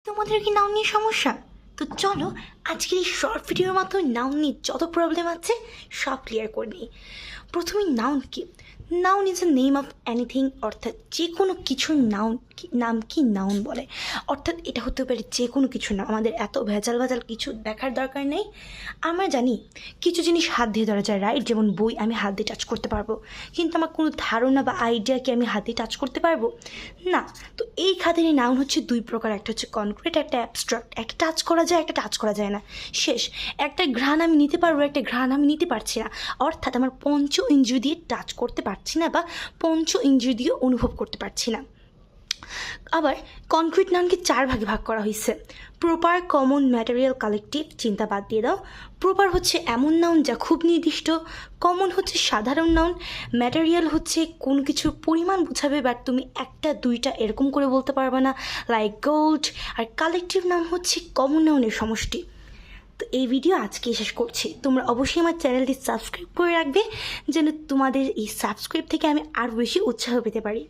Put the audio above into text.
তোমাদের কি নাউন নিয়ে সমস্যা? তো চলো আজকের এই শর্ট ভিডিওর মাধ্যমে নাউন নিয়ে যত প্রবলেম আছে সব ক্লিয়ার করে নিই। প্রথমে নাউন কি? Noun is a name of anything, অর্থাৎ যে কোনো কিছুর নাম কি নাউন বলে। অর্থাৎ এটা হতে পারে যে কোনো কিছু না, আমাদের এত ভেজাল কিছু দেখার দরকার নেই। আমরা জানি কিছু জিনিস হাত দিয়ে ধরা যায়, রাইট? যেমন বই আমি হাত দিয়ে টাচ করতে পারবো, কিন্তু আমার কোনো ধারণা বা আইডিয়া কি আমি হাত দিয়ে টাচ করতে পারবো না। তো এই খাতিরে নাউন হচ্ছে দুই প্রকার, একটা হচ্ছে কনক্রিট, একটা অ্যাবস্ট্রাক্ট। একটা টাচ করা যায়, একটা টাচ করা যায় না, শেষ। একটা ঘ্রাণ আমি নিতে পারবো, একটা ঘ্রাণ আমি নিতে পারছি না, অর্থাৎ আমার পঞ্চ ইন্দ্রিয় দিয়ে টাচ করতে পারছি না বা পঞ্চ ইন্দ্রিয় দিয়ে অনুভব করতে পারছি না। আবার কনক্রিট নাউনকে চার ভাগে ভাগ করা হয়েছে: প্রপার, কমন, ম্যাটেরিয়াল, কালেকটিভ। চিন্তা বাদ দিয়ে দাও। প্রপার হচ্ছে এমন নাউন যা খুব নির্দিষ্ট, কমন হচ্ছে সাধারণ নাউন, ম্যাটেরিয়াল হচ্ছে কোনো কিছুর পরিমাণ বোঝাবে বাট তুমি একটা দুইটা এরকম করে বলতে পারবে না, লাইক গোল্ড। আর কালেকটিভ নাউন হচ্ছে কমন নাউনের সমষ্টি। তো এই ভিডিও আজকে শেষ করছি। তোমরা অবশ্যই আমার চ্যানেলটি সাবস্ক্রাইব করে রাখবে, যেন তোমাদের এই সাবস্ক্রাইব থেকে আমি আরও বেশি উৎসাহ পেতে পারি।